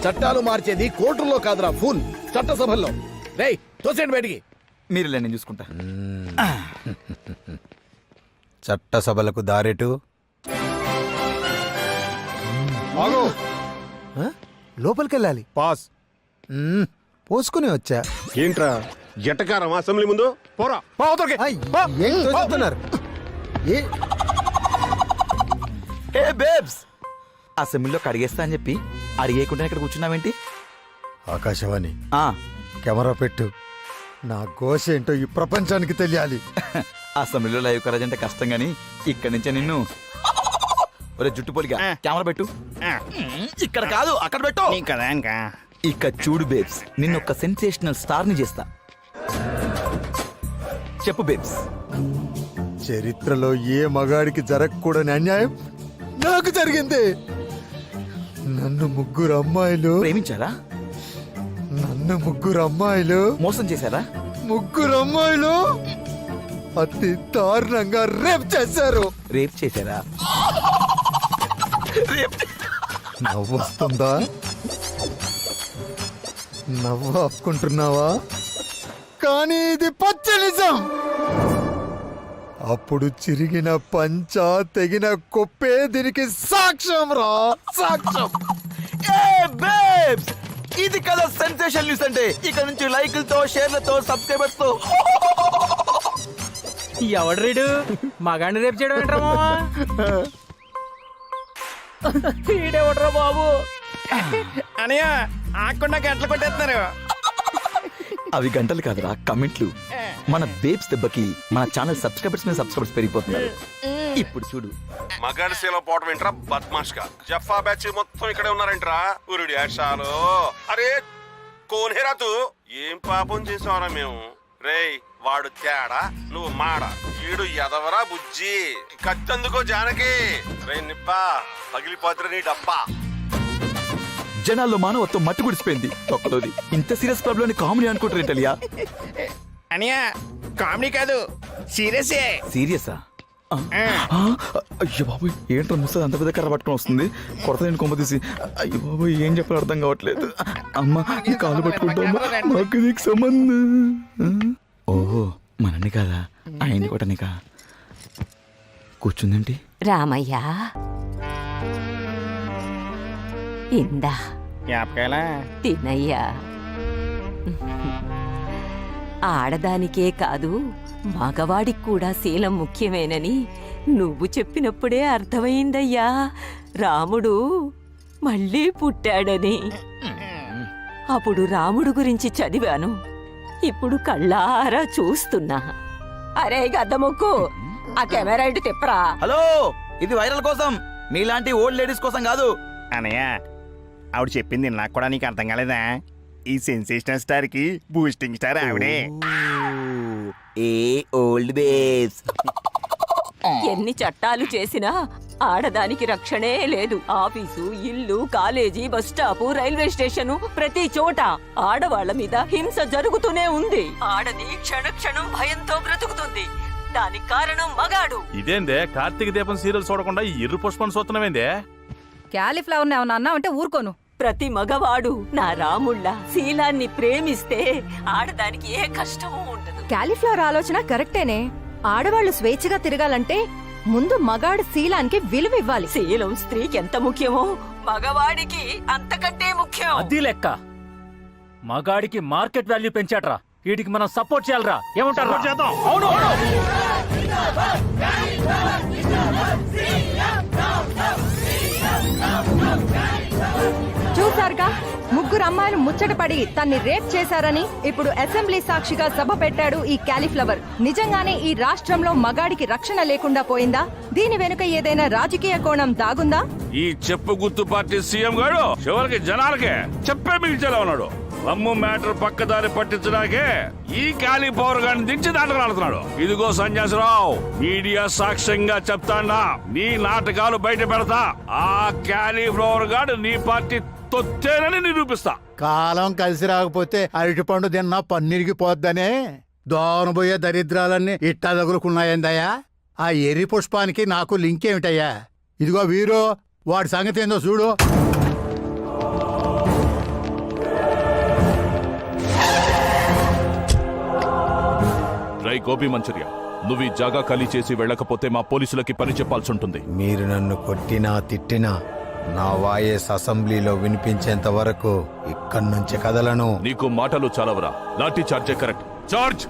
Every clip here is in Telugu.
చట్టాలు మార్చేది కోర్టుల్లో కాదురా ఫూల్, చట్టసభల్లో. రేయ్ తోసేయండి బయటికి. మీరు నేను చూసుకుంటా. చట్టసభలకు దారేటు లోపలికెళ్ళాలి. పాస్. పోసుకుని వచ్చా. ఏంట్రా జటకారం అసెంబ్లీ ముందు పోరా. ఏం తోసేస్తున్నారు? ఏ బేబ్స్, అసెంబ్లీలో కడిగేస్తా అని చెప్పి అడిగేయకుండా ఇక్కడ కూర్చున్నావేంటి? ఆకాశవాణి ఆ, కెమెరా పెట్టు. నా ఘోష ఏంటో ఈ ప్రపంచానికి తెలియాలి. అసెంబ్లీలో లైవ్ కరాజ్ అంటే కష్టం గానీ ఇక్కడి నుంచే నిన్ను ఒరే జుట్టు పొలిగా కెమెరా పెట్టు. ఇక్కడ కాదు అక్కడ పెట్టు. ఇక చూడు బేబ్స్, నిన్ను ఒక సెన్సేషనల్ స్టార్ ని చేస్తా. చెప్పు బేబ్స్. చరిత్రలో ఏ మగాడికి జరగకూడని అన్యాయం నాకు జరిగింది. నన్ను ముగ్గురు అమ్మాయిలు ప్రేమించారా? మోసం చేశారా? ముగ్గురు అమ్మాయిలు అతి దారుణంగా రేప్ చేశారు. రేప్ చేశారా? నవ్వు వస్తుందా? నవ్వు ఆపుకుంటున్నావా? కానీ ఇది పచ్చ నిజం. అప్పుడు చిరిగిన పంచ తెగిన కొప్పే దీనికి సాక్ష్యం రా, సాక్ష్యం. ఇది కదా సెన్సేషన్ న్యూస్ అంటే. ఇక్కడ నుంచి లైకులతో, షేర్లతో, సబ్స్క్రైబర్స్ తో. ఎవడు రీడు మగాడిని రేపు చేయడం ఏంట్రా? ఈడెవడ్రా బాబు? అనయ్య ఆకుండా గంటలు కొట్టేస్తున్నారు. అవి గంటలు కాదురా, కమెంట్లు. మన బేబ్స్ దెబ్బకి మన ఛానల్ సబ్స్క్రైబర్స్ మీద సబ్స్క్రైబర్స్ పెరిగిపోతున్నారు. ఇప్పుడు చూడు. మగాడిసీలో పోవటం ఏంట్రా బద్మాష్ గా. జఫా బ్యాచ్ మొత్తం ఇక్కడే ఉన్నారంట్రా. ఉరుడి యాషాలు. అరే కోనేరా తూ. ఏం పాపం చేసావరా మేము? రేయ్ వాడు తేడా, నువ్వు మాడ. ఈడు ఎదవరా బుజ్జి. కత్తందుకో జానకి. రే నిప్పా పగిలిపోతురా నీ డబ్బా. జనాల్లో మానవత్వం మట్టి గుడిసిపోయింది. తొక్కలోది ఇంత సీరియస్ ప్రాబ్లం కామెడీ అనుకుంటారేంటలియా? అనియా కామెడీ కాదు, సీరియసే. సీరియసా? అయ్యో బాబు, ఏంట్రా ముసలి అంత పెద్ద కర్ర పట్టుకొని వస్తుంది. కొరత నేను కొమ్మ తీసి. అయ్యో బాబు, ఏం చెప్పాలో అర్థం కావట్లేదు. అమ్మ కాలు పట్టుకుంటామా? మాకు నీకు సంబంధం. ఓహో మనని కాదా, ఆయన్ని కొట్టనికా. కూర్చుందేంటి? రామయ్య ఇందా తినయ్యా. ఆడదానికే కాదు మగవాడికి కూడా శీలం ముఖ్యమేనని నువ్వు చెప్పినప్పుడే అర్థమైందయ్యా. రాముడు మళ్ళీ పుట్టాడని. అప్పుడు రాముడు గురించి చదివాను, ఇప్పుడు కళ్ళారా చూస్తున్నా. అరే గద్దముక్కు, ఆ కెమెరా ఇటు తిప్పరా. హలో, ఇది వైరల్ కోసం, మీలాంటి ఓల్డ్ లేడీస్ కోసం కాదు. అనయ్య ఆవిడ చెప్పింది నాకు కూడా నీకు అర్థం కాలేదా? ఈ సెన్సేషనల్ స్టార్ కి బూస్టింగ్ స్టార్ ఆవిడే. ఏ ఓల్డ్ బేబ్స్. ఎన్ని చట్టాలు చేసినా ఆడదానికి రక్షణే లేదు. ఆఫీసు, ఇల్లు, college, bus stop, railway station, ప్రతి చోట ఆడవాళ్ల మీద హింస జరుగుతూనే ఉంది. ఆడది క్షణక్షణం భయంతో బ్రతుకుతుంది. దానికి కారణం మగాడు. ఇదేందే కార్తీక దీపం సీరియల్ చూడకుండా ఎర్రు పుష్పం చూస్తున్నావేందే? క్యాలీఫ్లవర్ ఏమన్నా అన్నావంటే ఊరుకోను. ప్రతి మగవాడు నా రాముళ్ళ శీలాన్ని ప్రేమిస్తే ఆడదానికి ఏ కష్టమూ ఉండదు. క్యాలీఫ్లవర్ ఆలోచన కరెక్టేనే. ఆడవాళ్లు స్వేచ్ఛగా తిరగాలంటే ముందు మగాడు శీలానికి విలువ ఇవ్వాలి. శీలం స్త్రీకి ఎంత ముఖ్యమో మగవాడికి అంతకంటే ముఖ్యం. అది లెక్క. మగాడికి మార్కెట్ వాల్యూ పెంచాడ్రా, వీడికి మనం సపోర్ట్ చేయాలరా. ఏమంటారు? చేద్దాం. అవును చూసారుగా, ముగ్గురు అమ్మాయిలు ముచ్చటపడి తన్ని రేప్ చేశారని ఇప్పుడు అసెంబ్లీ సాక్షిగా సభ పెట్టాడు ఈ క్యాలీఫ్లవర్. నిజంగానే ఈ రాష్ట్రంలో మగాడికి రక్షణ లేకుండా పోయిందా? దీని వెనుక ఏదైనా రాజకీయ కోణం దాగుందా? ఈ చెప్పు గుర్తు పార్టీ సీఎం గారు చివరికి జనాలకే చెప్పే మిగిల్చేలా ఉన్నాడు. అమ్ము మ్యాటర్ పక్కదారి పట్టించడానికే ఈ క్యాలీఫ్లవర్ గారిని దించి దాంట్లో ఆడుతున్నాడు. ఇదిగో సన్యాసిరావు, మీడియా సాక్ష్యంగా చెప్తాన్నా, నీ నాటకాలు బయట పెడతా. ఆ క్యాలీఫ్లవర్ గారు నీ పార్టీ తొత్తేనని నిరూపిస్తా. కాలం కలిసి రాకపోతే అరటిపండు తిన్నా పన్నీరికి పోద్దనే దోనబోయే దరిద్రాలన్నీ ఇట్టా తగులుకున్నాయందయ్యా. ఆ ఎర్రి పుష్పానికి నాకు లింక్ ఏమిటయ్యా? ఇదిగో వీరు, వాడి సంగతి ఏందో చూడు. గోబీ మంచూరియా, నువ్వు ఈ జాగా ఖాళీ చేసి వెళ్ళకపోతే మా పోలీసులకి పని చెప్పాల్సి ఉంటుంది. మీరు నన్ను కొట్టినా తిట్టినా నా వాయిస్ అసెంబ్లీలో వినిపించేంత వరకు ఇక్కడి నుంచి కదలను. నీకు మాటలు చాలవరా? లాఠీ చార్జే కరెక్ట్. చార్జ్!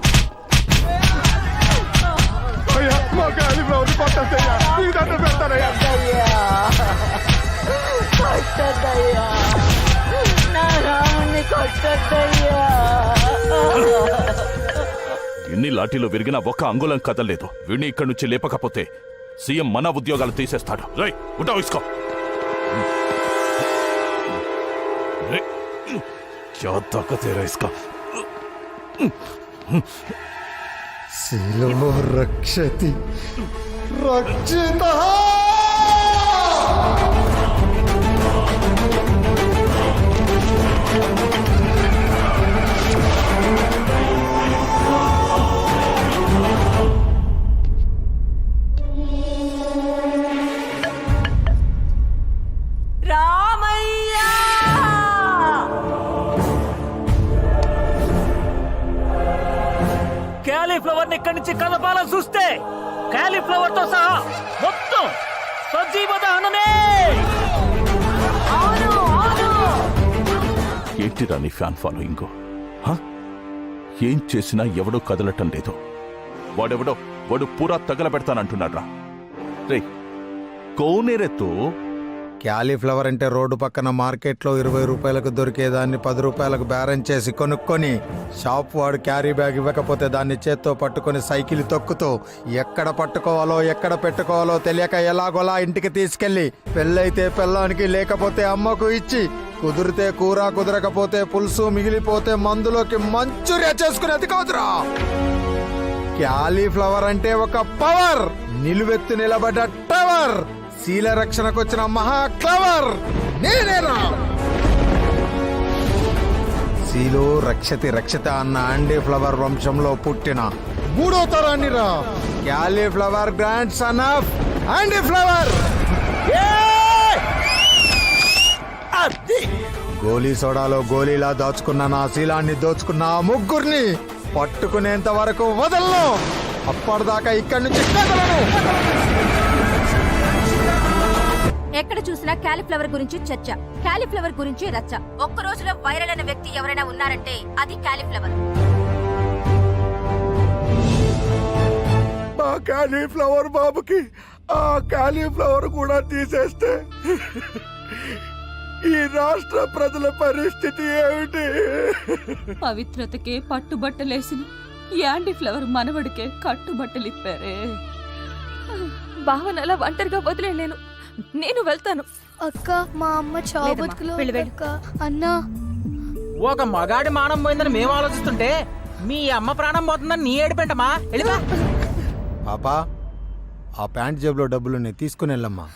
ఎన్ని లాఠీలు విరిగినా ఒక్క అంగుళం కదలేదు. వీడిని ఇక్కడి నుంచి లేపకపోతే సీఎం మన ఉద్యోగాలు తీసేస్తాడు. రై ఉటా ఇసుకో. क्या ताकत है इसका? శిలో రక్షతి రక్షితః. రామయ్యా! క్యాలీఫ్లవర్ ఇక్కడి నుంచి కదపాలని చూస్తే క్యాలీఫ్లవర్ తో సహా మొత్తం సజీవ దహనమే. ఏంటిరా నీ ఫ్యాన్ ఫాలోయింగ్? ఏం చేసినా ఎవడో కదలటం లేదు. వాడు పూరా తగలబెడతానంటున్నాడ్రా. రే కోనేరెత్తు. క్యాలీఫ్లవర్ అంటే రోడ్డు పక్కన మార్కెట్లో 20 రూపాయలకు దొరికేదాన్ని 10 రూపాయలకు బేరం చేసి కొనుక్కొని షాప్ వాడు క్యారీ బ్యాగ్ ఇవ్వకపోతే దాన్ని చేత్తో పట్టుకొని సైకిల్ తొక్కుతూ ఎక్కడ పట్టుకోవాలో ఎక్కడ పెట్టుకోవాలో తెలియక ఎలాగోలా ఇంటికి తీసుకెళ్లి పెళ్ళైతే పెళ్ళానికి లేకపోతే అమ్మకు ఇచ్చి కుదిరితే కూర కుదరకపోతే పులుసు మిగిలిపోతే మందులోకి మంచూరియా చేసుకునేది కాదురా. క్యాలీఫ్లవర్ అంటే ఒక పవర్, నిలువెత్తు నిలబడ్డ టవర్, శీల రక్షణకు వచ్చిన మహా క్లవర్ నేనేనా. శీలో రక్షతి రక్షిత అన్న ఆండీ ఫ్లవర్ వంశంలో పుట్టిన 3వ తరాన్ని రా. Cauliflower grand son of Andy Flower. గోలీ సోడాలో గోలీలా దాచుకున్న నా శీలాన్ని దోచుకున్న ఆ ముగ్గురిని పట్టుకునేంత వరకు వదలను. అప్పటిదాకా ఇక్కడి నుంచి కదలను. ఎక్కడ చూసినా క్యాలీఫ్లవర్ గురించి చర్చ, క్యాలీఫ్లవర్ గురించి రచ్చ. ఒక్క రోజులో వైరల్ అయిన వ్యక్తి ఎవరైనా ఉన్నారంటే అది క్యాలీఫ్లవర్. మా కాలీఫ్లవర్ బాబుకి ఆ కాలీఫ్లవర్ కూడా తీసేస్తే ఈ రాష్ట్ర ప్రజల పరిస్థితి ఏమిటి? పవిత్రతకే పట్టుబట్టలేసిన యాండీ ఫ్లవర్ మనవడికే కట్టుబట్టలిప్పారే. భావన అలా ఒంటరిగా వదిలేను. నేను వెళ్తాను. అక్క, మా అమ్మ చావుబతుకులో అక్క. అన్నా, ఒక మగాడి మానం పోయిందని మేము ఆలోచిస్తుంటే మీ అమ్మ ప్రాణం పోతుందని నీ ఏడిపెంటమా? పాపా, ఆ ప్యాంట్ జేబులో డబ్బులు తీసుకుని వెళ్ళమ్మా.